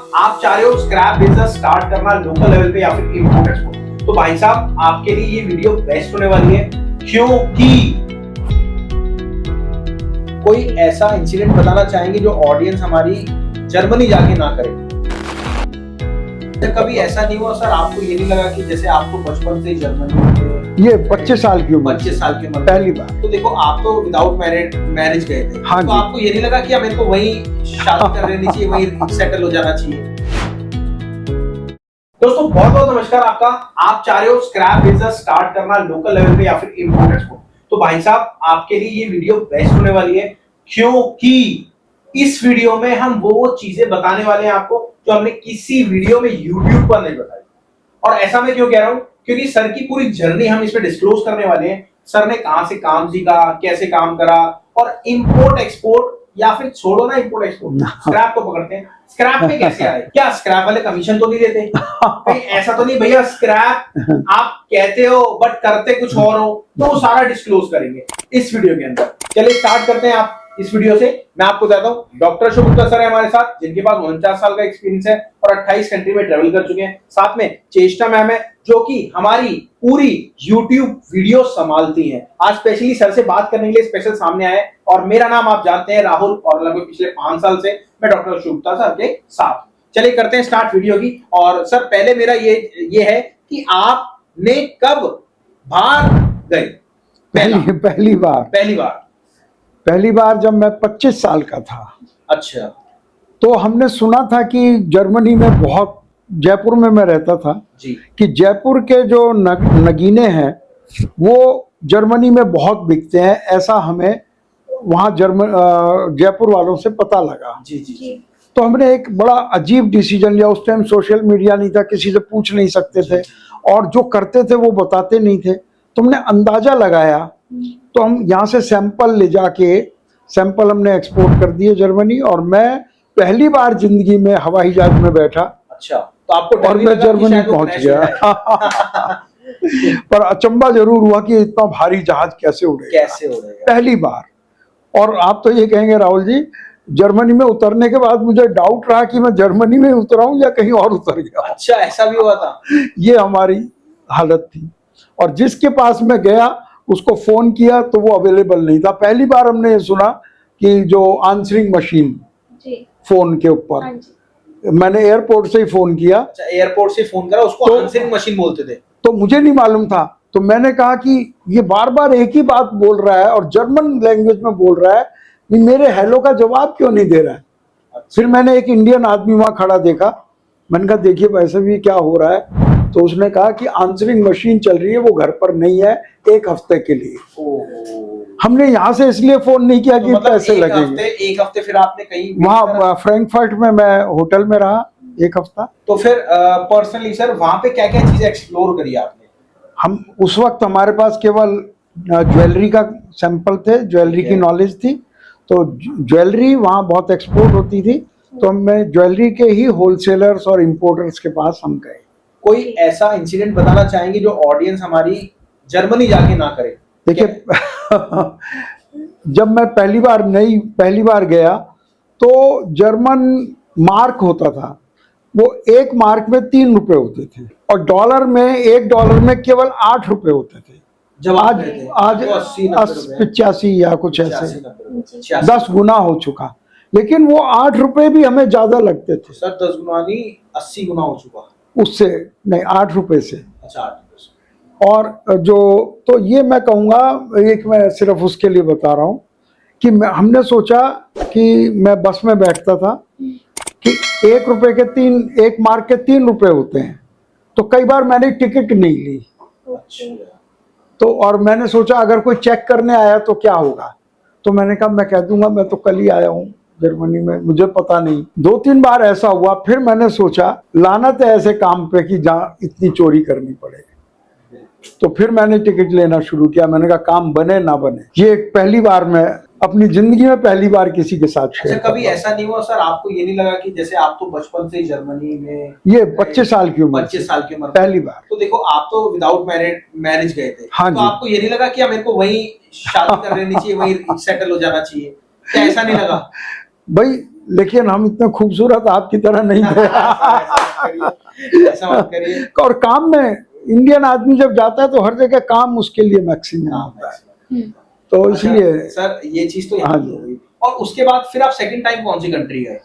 आप चाह रहे हो स्क्रैप बिजनेस स्टार्ट करना लोकल लेवल पे या फिर इंपोर्ट एक्सपोर्ट, तो भाई साहब आपके लिए ये वीडियो बेस्ट होने वाली है, क्योंकि कोई ऐसा इंसिडेंट बताना चाहेंगे जो ऑडियंस हमारी जर्मनी जाके ना करे। कभी ऐसा नहीं हुआ सर, आपको ये नहीं लगा कि जैसे आपको बचपन से ही जर्मनी, ये 25 साल की उम्र, 25 साल की उम्र पहली बार। तो देखो आप तो विदाउट मैरिज गए थे, हाँ तो आपको ये नहीं लगा कि अब इनको वहीं शादी कर लेनी चाहिए, वहीं सेटल हो जाना चाहिए? दोस्तों बहुत बहुत नमस्कार आपका। आप चाह रहे हो स्क्रैप बिजनेस स्टार्ट करना लोकल लेवल पे या फिर इंपोर्ट एक्सपोर्ट, तो भाई साहब आपके लिए ये वीडियो बेस्ट होने वाली है, क्योंकि इस वीडियो में हम वो चीजें बताने वाले हैं आपको जो हमने किसी वीडियो में यूट्यूब पर नहीं बताई। और ऐसा मैं क्यों कह रहा हूं, क्योंकि सर की पूरी जर्नी हम इसमें डिस्क्लोज करने वाले हैं। सर ने कहां से काम सीखा, कैसे काम करा, और इंपोर्ट एक्सपोर्ट या फिर छोड़ो ना इंपोर्ट एक्सपोर्ट, स्क्रैप को पकड़ते हैं, स्क्रैप में कैसे आए, क्या स्क्रैप वाले कमीशन तो नहीं देते कहीं? ऐसा तो नहीं भैया स्क्रैप आप कहते हो बट करते कुछ और हो, तो वो सारा डिस्क्लोज करेंगे इस वीडियो के अंदर। चलिए स्टार्ट करते हैं। आप इस वीडियो से मैं आपको बताता हूं, डॉक्टर अशोक गुप्ता सर है हमारे साथ, जिनके पास 49 साल का एक्सपीरियंस है और 28 कंट्री में ट्रेवल कर चुके हैं। साथ में चेष्टा मैम है जो कि हमारी पूरी YouTube वीडियो संभालती हैं। आज स्पेशली सर से बात करने के लिए स्पेशल सामने आए, और मेरा नाम आप जानते हैं राहुल, और लगभग पिछले 5 साल से मैं डॉक्टर अशोक गुप्ता सर के साथ। चलिए करते हैं स्टार्ट वीडियो की। और सर पहले मेरा ये है कि आपने कब बाहर गए? पहली बार जब मैं 25 साल का था। अच्छा। तो हमने सुना था कि जर्मनी में बहुत, जयपुर में मैं रहता था जी, कि जयपुर के जो नगीने हैं वो जर्मनी में बहुत बिकते हैं, ऐसा हमें वहाँ जयपुर वालों से पता लगा। जी जी जी। तो हमने एक बड़ा अजीब डिसीजन लिया। उस टाइम सोशल मीडिया नहीं था, किसी से पूछ नहीं सकते थे, और जो करते थे वो बताते नहीं थे। तो हमने अंदाजा लगाया, तो हम यहाँ से सैंपल ले जाके सैंपल हमने एक्सपोर्ट कर दिए जर्मनी। और मैं पहली बार जिंदगी में हवाई जहाज में बैठा। अच्छा, तो आपको और मैं जर्मनी पहुंच गया। पर अचंभा जरूर हुआ कि इतना भारी जहाज कैसे उड़ेगा, पहली बार। और आप तो ये कहेंगे राहुल जी, जर्मनी में उतरने के बाद मुझे डाउट रहा कि मैं जर्मनी में उतरा हूं या कहीं और उतर गया। अच्छा, ऐसा भी हुआ था? ये हमारी हालत थी। और जिसके पास मैं गया उसको फोन किया तो वो अवेलेबल नहीं था। पहली बार हमने ये सुना कि जो आंसरिंग मशीन फोन के ऊपर, मैंने एयरपोर्ट से ही फोन किया। अच्छा, एयरपोर्ट से फोन करा, उसको आंसरिंग मशीन बोलते थे? तो मुझे नहीं मालूम था। तो मैंने कहा कि ये बार बार एक ही बात बोल रहा है और जर्मन लैंग्वेज में बोल रहा है, ये मेरे हेलो का जवाब क्यों नहीं दे रहा है? फिर मैंने एक इंडियन आदमी वहां खड़ा देखा। मैंने कहा देखिए वैसे भी क्या हो रहा है? तो उसने कहा कि आंसरिंग मशीन चल रही है, वो घर पर नहीं है, 1 हफ्ते के लिए। हमने यहाँ से इसलिए फोन नहीं किया कि मतलब पैसे लगेंगे। एक हफ्ते फिर आपने कहीं वहाँ फ्रैंकफर्ट में मैं होटल में रहा 1 हफ्ता। तो फिर पर्सनली सर वहां पे क्या क्या चीजें एक्सप्लोर करी आपने? हम उस वक्त हमारे पास केवल ज्वेलरी का सैंपल थे, ज्वेलरी की नॉलेज थी। तो ज्वेलरी वहाँ बहुत एक्सपोर्ट होती थी, तो हमें ज्वेलरी के ही होलसेलर्स और इम्पोर्टर्स के पास हम गए। कोई ऐसा इंसिडेंट बताना चाहेंगे जो ऑडियंस हमारी जर्मनी जाके ना करे? देखिए जब मैं पहली बार गया तो जर्मन मार्क होता था, वो 1 मार्क में 3 रुपए होते थे, और डॉलर में 1 डॉलर में केवल 8 रुपए होते थे। जब आज 85 या कुछ ऐसे 10 गुना हो चुका। लेकिन वो 8 रुपए भी हमें ज्यादा लगते थे। सर 10 गुना नहीं, 80 गुना हो चुका उससे, नहीं 8 रुपए से। अच्छा, 8 रुपए से। और जो, तो ये मैं कहूँगा, एक मैं सिर्फ उसके लिए बता रहा हूँ कि हमने सोचा कि मैं बस में बैठता था कि 1 मार्क के 3 रुपए होते हैं, तो कई बार मैंने टिकट नहीं ली। अच्छा। तो और मैंने सोचा अगर कोई चेक करने आया तो क्या होगा, तो मैंने कहा मैं कह दूंगा मैं तो कल ही आया हूँ जर्मनी में, मुझे पता नहीं। 2-3 बार ऐसा हुआ। फिर मैंने सोचा लानत है ऐसे काम पे कि जहाँ इतनी चोरी करनी पड़े। तो फिर मैंने टिकट लेना शुरू किया। मैंने कहा काम बने ना बने। ये पहली बार मैं अपनी जिंदगी में पहली बार किसी के साथ शेयर। अच्छा, कभी ऐसा नहीं हुआ सर, आपको ये नहीं लगा कि जैसे आप तो बचपन से ही जर्मनी में, ये 25 साल की उम्र, 25 साल की उम्र पहली बार। तो देखो आप तो विदाउट मैरिज गए थे। हाँ तो आपको ये नहीं लगा कि मेरे को वहीं शादी कर लेनी चाहिए, वहीं सेटल हो जाना चाहिए? क्या ऐसा नहीं लगा? भाई लेकिन हम इतने खूबसूरत आपकी तरह नहीं थे। ऐसा मत करिए। और काम में इंडियन आदमी जब जाता है तो हर जगह काम उसके लिए मैक्सिमम होता है, तो इसलिए। सर ये चीज तो यहाँ हाँ की जी। हो गई। और उसके बाद फिर आप सेकंड टाइम कौन सी कंट्री गए?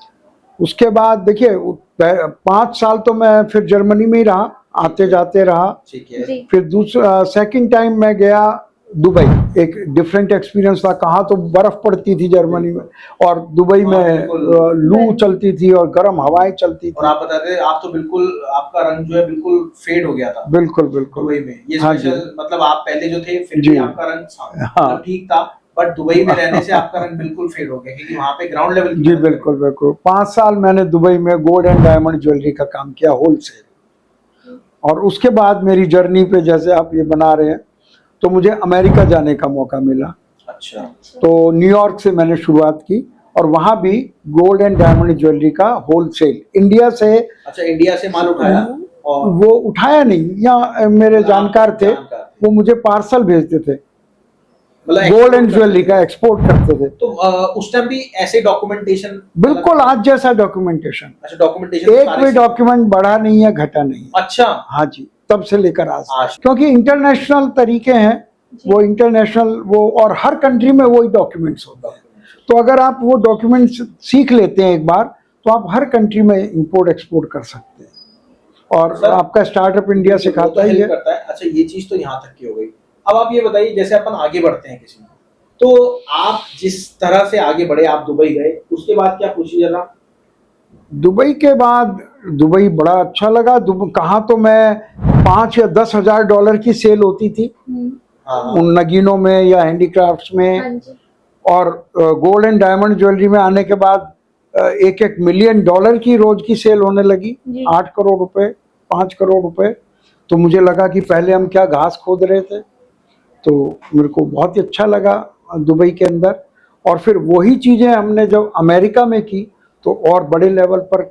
उसके बाद देखिए 5 साल तो मैं फिर जर्मनी में ही रहा, आते जाते रहा। ठीक है। जी। फिर दूसरा सेकंड टाइम मैं गया दुबई। एक डिफरेंट एक्सपीरियंस था। कहाँ तो बर्फ पड़ती थी जर्मनी में, और दुबई हाँ, में बिल्कुल। लू चलती थी और गर्म हवाएं चलती और थी। आप बता रहे आप तो बिल्कुल, आपका रंग जो है बिल्कुल फेड हो गया था बिल्कुल बिल्कुल। दुबई में। ये हाँ स्पेशल, जी। मतलब आप पहले जो थे फिर जी। भी आपका रंग मतलब ठीक था, बट दुबई में रहने से आपका रंग बिल्कुल फेड हो गया, क्योंकि वहाँ पे ग्राउंड लेवल जी बिल्कुल बिल्कुल। 5 साल मैंने दुबई में गोल्ड एंड डायमंड ज्वेलरी का काम किया, होलसेल। और उसके बाद मेरी जर्नी पे जैसे आप ये बना रहे हैं, तो मुझे अमेरिका जाने का मौका मिला। अच्छा। तो न्यूयॉर्क से मैंने शुरुआत की, और वहाँ भी गोल्ड एंड डायमंड ज्वेलरी का होलसेल इंडिया से। अच्छा, इंडिया से माल उठाया? और वो उठाया नहीं, या मेरे जानकार थे, वो मुझे पार्सल भेजते थे, मतलब गोल्ड एंड export ज्वेलरी करते का थे। एक्सपोर्ट करते थे। तो उस टाइम भी ऐसे डॉक्यूमेंटेशन? बिल्कुल आज जैसा डॉक्यूमेंटेशन, अच्छा, डॉक्यूमेंटेशन एक भी डॉक्यूमेंट बढ़ा नहीं है, घटा नहीं है। अच्छा। हाँ जी, तब से लेकर आज आज। क्योंकि इंटरनेशनल तरीके हैं वो, इंटरनेशनल वो, और हर कंट्री में वही डॉक्यूमेंट्स होते हैं। तो अगर आप वो डॉक्यूमेंट्स सीख लेते हैं एक बार, तो आप हर कंट्री में इंपोर्ट एक्सपोर्ट कर सकते हैं, और सर, आपका स्टार्टअप इंडिया सिखाता ही है। करता है। अच्छा, ये चीज तो यहाँ तक की हो गई। अब आप ये बताइए, जैसे अपन आगे बढ़ते हैं किसी में, तो आप जिस तरह से आगे बढ़े, आप दुबई गए, उसके बाद क्या प्रोसीजर रहा? दुबई के बाद दुबई बड़ा अच्छा लगा। कहाँ तो मैं 5 या 10 हजार डॉलर की सेल होती थी हाँ। उन नगीनों में या हैंडीक्राफ्ट्स में। हाँ जी। और गोल्ड एंड डायमंड ज्वेलरी में आने के बाद 1-1 मिलियन डॉलर की रोज की सेल होने लगी। जी। 8 करोड़ रुपए, 5 करोड़ रुपए। तो मुझे लगा कि पहले हम क्या घास खोद रहे थे। तो मेरे को बहुत ही अच्छा लगा दुबई के अंदर। और फिर वही चीज़ें हमने जब अमेरिका में की, तो और बड़े लेवल पर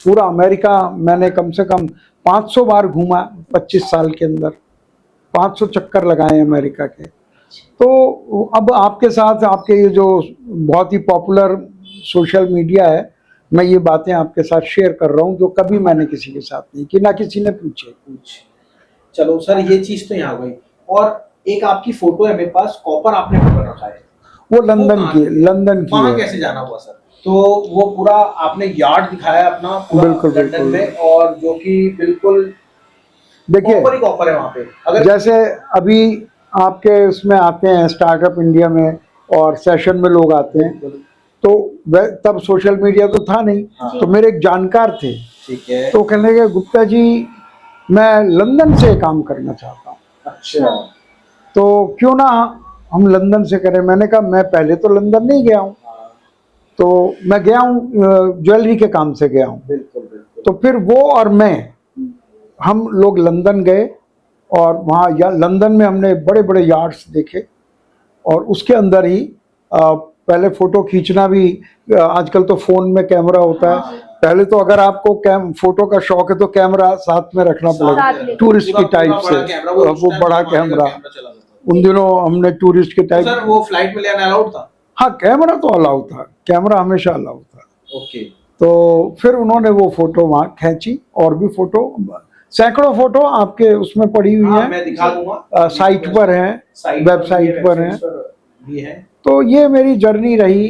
पूरा अमेरिका मैंने कम से कम 500 बार घूमा 25 साल के अंदर। 500 चक्कर लगाए अमेरिका के। तो अब आपके साथ, आपके ये जो बहुत ही पॉपुलर सोशल मीडिया है, मैं ये बातें आपके साथ शेयर कर रहा हूँ जो कभी मैंने किसी के साथ नहीं की, ना किसी ने पूछे। चलो सर, ये चीज तो यहाँ हो गई। और एक आपकी फोटो है मेरे पास, कॉपर आपने पकड़ रखा है, वो लंदन की वहाँ है। कैसे जाना हुआ सर? तो वो पूरा आपने यार्ड दिखाया अपना पूरा बिल्कुल, लंदन बिल्कुल। में, और जो कि बिल्कुल देखिए, कॉपर ही कॉपर है वहाँ पे। अगर जैसे अभी आपके उसमें आते हैं स्टार्टअप इंडिया में, और सेशन में लोग आते हैं, तो तब सोशल मीडिया तो था नहीं। हाँ। तो मेरे एक जानकार थे, ठीक है। तो कहने लगे गुप्ता जी मैं लंदन से काम करना चाहता हूँ, अच्छा। तो क्यों ना हम लंदन से करें। मैंने कहा मैं पहले तो लंदन नहीं गया हूँ, तो मैं गया हूँ ज्वेलरी के काम से गया हूँ। बिल्कुल बिल्कुल। तो फिर वो और मैं, हम लोग लंदन गए, और वहाँ लंदन में हमने बड़े बड़े यार्ड्स देखे, और उसके अंदर ही पहले फ़ोटो खींचना भी, आजकल तो फ़ोन में कैमरा होता है। पहले तो अगर आपको फ़ोटो का शौक है तो कैमरा साथ में रखना पड़ेगा, टूरिस्ट की टाइप से, वो बड़ा कैमरा। उन दिनों हमने टूरिस्ट के टाइप। सर वो फ्लाइट में ले आना अलाउड था? हाँ, कैमरा तो अलाउ था, कैमरा हमेशा अलाउ था। ओके। तो फिर उन्होंने वो फ़ोटो वहाँ खींची, और भी फ़ोटो, सैकड़ों फ़ोटो आपके उसमें पड़ी हुई हाँ, हैं, मैं दिखा दूंगा, साइट पर हैं, वेबसाइट पर हैं। भी है। तो ये मेरी जर्नी रही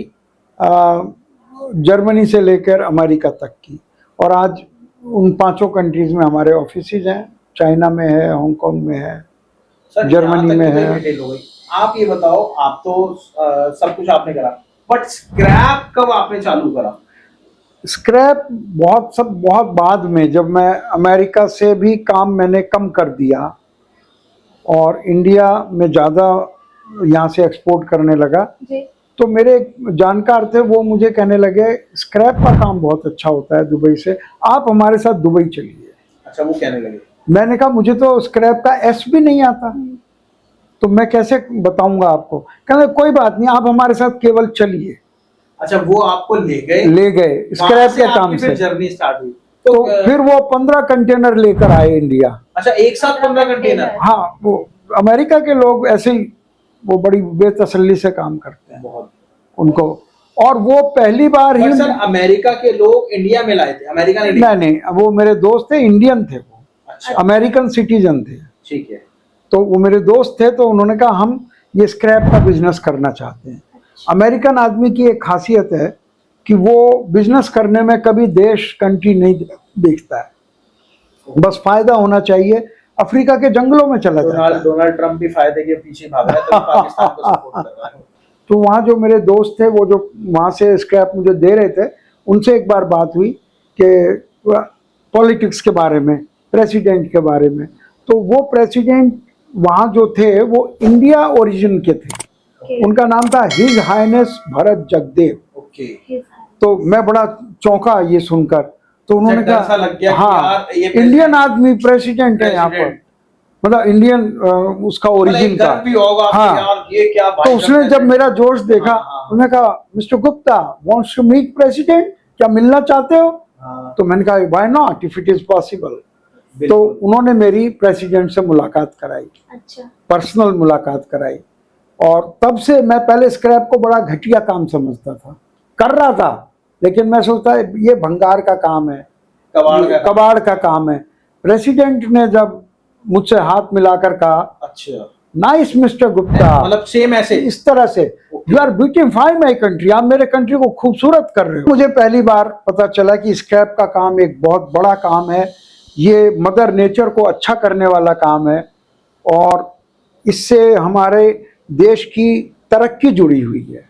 जर्मनी से लेकर अमेरिका तक की, और आज उन 5 कंट्रीज में हमारे ऑफिसेज हैं। चाइना में है, हांगकांग में है, सर, जर्मनी में है। डिटेल हो गई। आप ये बताओ, आप तो सब कुछ आपने करा, बट स्क्रैप कब आपने चालू करा? स्क्रैप बहुत बाद में, जब मैं अमेरिका से भी काम मैंने कम कर दिया और इंडिया में ज़्यादा यहाँ से एक्सपोर्ट करने लगा, तो मेरे एक जानकार थे, वो मुझे कहने लगे स्क्रैप का काम बहुत अच्छा होता है दुबई से, आप हमारे साथ दुबई चलिए। अच्छा, वो कहने लगे? मैंने कहा मुझे तो स्क्रैप का एस भी नहीं आता, तो मैं कैसे बताऊंगा आपको। कहने कोई बात नहीं, आप हमारे साथ केवल चलिए। अच्छा, वो आपको ले गए स्क्रैप के काम से। जर्नी स्टार्ट हुई। तो फिर वो 15 कंटेनर लेकर आए इंडिया। अच्छा, एक साथ 15 कंटेनर? हाँ, वो अमेरिका के लोग ऐसे ही, वो बड़ी बेतसल्ली से काम करते हैं बहुत उनको। और वो पहली बार ही, सर अमेरिका के लोग इंडिया में लाए थे, अमेरिका ने नहीं नहीं, वो मेरे दोस्त थे, इंडियन थे वो, अच्छा अमेरिकन सिटीजन थे। ठीक है। तो वो मेरे दोस्त थे, तो उन्होंने कहा हम ये स्क्रैप का बिजनेस करना चाहते हैं। अमेरिकन आदमी की एक खासियत है कि वो बिजनेस करने में कभी देश कंट्री नहीं देखता है, बस फायदा होना चाहिए। अफ्रीका के जंगलों में चला जाता है। डोनाल्ड ट्रम्प भी फायदे के पीछे भाग रहा है, तो पाकिस्तान को सपोर्ट कर रहा है। तो वहाँ जो मेरे दोस्त थे, वो जो वहाँ से स्क्रैप मुझे दे रहे थे, उनसे एक बार बात हुई कि पॉलिटिक्स के बारे में, प्रेसिडेंट के बारे में। तो वो प्रेसिडेंट वहाँ जो थे वो इंडिया ओरिजिन के थे। उनका नाम था His Highness Bharat Jagdev. Okay. तो मैं बड़ा चौंका ये सुनकर। तो उन्होंने डर सा लग गया कि हाँ, यार ये इंडियन आदमी प्रेसिडेंट है यहाँ पर, मतलब इंडियन उसका ओरिजिन का भी होगा कि हाँ। यार ये क्या तो उसने जब मेरा जोश देखा, हाँ। उन्होंने कहा mister Gupta wants to meet president, क्या मिलना चाहते हो? हाँ। तो मैंने कहा why not if it is possible. तो उन्होंने मेरी प्रेसिडेंट से मुलाकात कराई, अच्छा, पर्सनल मुलाकात कराई। और तब से मैं पहले स्क्रैप को बड़ा घटिया काम समझता था, कर रहा था, लेकिन मैं सोचता ये भंगार का काम है, कबाड़ का काम है। प्रेसिडेंट ने जब मुझसे हाथ मिलाकर कहा, अच्छा नाइस मिस्टर गुप्ता, मतलब सेम ऐसे इस तरह से, you are beautifying my country, आप मेरे कंट्री को खूबसूरत कर रहे हो। मुझे पहली बार पता चला कि स्क्रैप का काम एक बहुत बड़ा काम है, ये मदर नेचर को अच्छा करने वाला काम है, और इससे हमारे देश की तरक्की जुड़ी हुई है।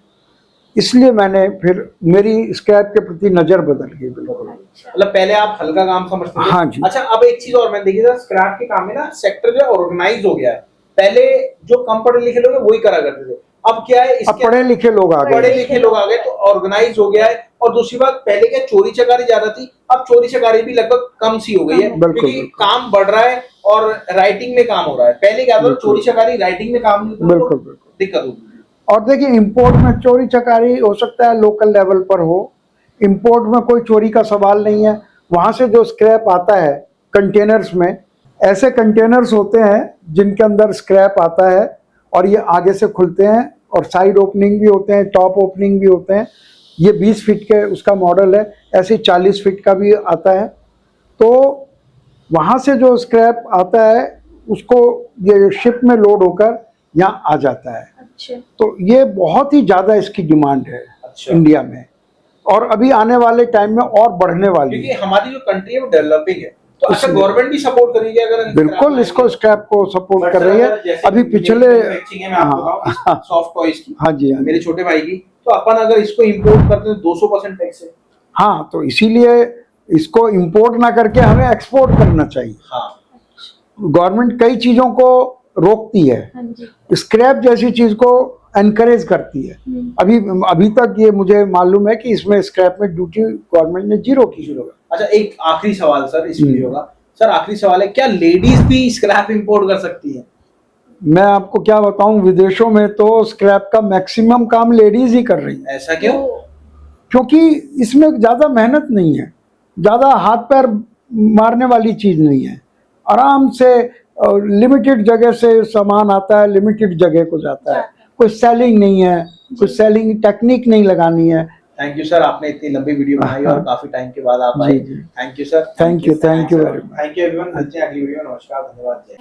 इसलिए मैंने फिर मेरी स्क्रैप के प्रति नजर बदल गई बिल्कुल। मतलब पहले आप हल्का काम समझते थे। हाँ जी। अच्छा, अब एक चीज और मैं देखिए सर, स्क्रैप के काम में ना सेक्टर जो ऑर्गेनाइज हो गया है। पहले जो कम पढ़े लिखे लोग हैं वही करा करते थे, अब क्या है, अब पढ़े लिखे लोग आ गए, पढ़े लिखे लोग आ गए तो ऑर्गेनाइज हो गया है। और दूसरी बात, पहले क्या चोरी चकारी ज्यादा थी, अब चोरी चकारी भी लगभग कम सी हो गई है, क्योंकि काम बढ़ रहा है और राइटिंग में काम हो रहा है। पहले क्या था, चोरी चकारी राइटिंग में काम नहीं होता, बिल्कुल बिल्कुल दिक्कत होती है। और देखिए इंपोर्ट में चोरी चकारी हो सकता है लोकल लेवल पर हो, इंपोर्ट में कोई चोरी का सवाल नहीं है। वहाँ से जो स्क्रैप आता है कंटेनर्स में, ऐसे कंटेनर्स होते हैं जिनके अंदर स्क्रैप आता है, और ये आगे से खुलते हैं और साइड ओपनिंग भी होते हैं, टॉप ओपनिंग भी होते हैं। ये 20 फीट के उसका मॉडल है, ऐसे 40 फीट का भी आता है। तो वहाँ से जो स्क्रैप आता है उसको ये शिप में लोड होकर यहाँ आ जाता है। अच्छा, तो ये बहुत ही ज़्यादा इसकी डिमांड है अच्छा। इंडिया में, और अभी आने वाले टाइम में और बढ़ने वाली है, क्योंकि हमारी जो कंट्री है वो डेवलपिंग है। तो अच्छा, गवर्नमेंट भी सपोर्ट करेगी अगर बिल्कुल इसको स्क्रैप को सपोर्ट कर रही है। अभी पिछले सॉफ्ट टॉयज की, हाँ जी, मेरे छोटे भाई की, तो अपन अगर इसको इंपोर्ट करते हैं 200% टैक्स है। हाँ, तो इसीलिए इसको इंपोर्ट ना करके हमें एक्सपोर्ट करना चाहिए। हाँ, गवर्नमेंट कई चीजों को रोकती है, हाँ जी, स्क्रैप जैसी चीज को एनकरेज करती है। अभी तक ये मुझे मालूम है कि इसमें स्क्रैप में ड्यूटी गवर्नमेंट ने 0 की। अच्छा, एक आखिरी सवाल सर इस वीडियो का, सर आखिरी सवाल है, क्या लेडीज भी स्क्रैप इंपोर्ट कर सकती है? मैं आपको क्या बताऊं, विदेशों में तो स्क्रैप का मैक्सिमम काम लेडीज ही कर रही है। ऐसा क्यों? क्योंकि इसमें ज्यादा मेहनत नहीं है, ज्यादा हाथ पैर मारने वाली चीज नहीं है, आराम से लिमिटेड जगह से सामान आता है, लिमिटेड जगह को जाता है, कोई सेलिंग नहीं है, कोई सेलिंग टेक्निक नहीं लगानी है। थैंक यू सर, आपने इतनी लंबी वीडियो बनाई और काफी टाइम के बाद आप आए। Thank you sir, thank you very much. Thank you everyone. मिलते हैं अगली वीडियो में। नमस्कार, धन्यवाद, जय।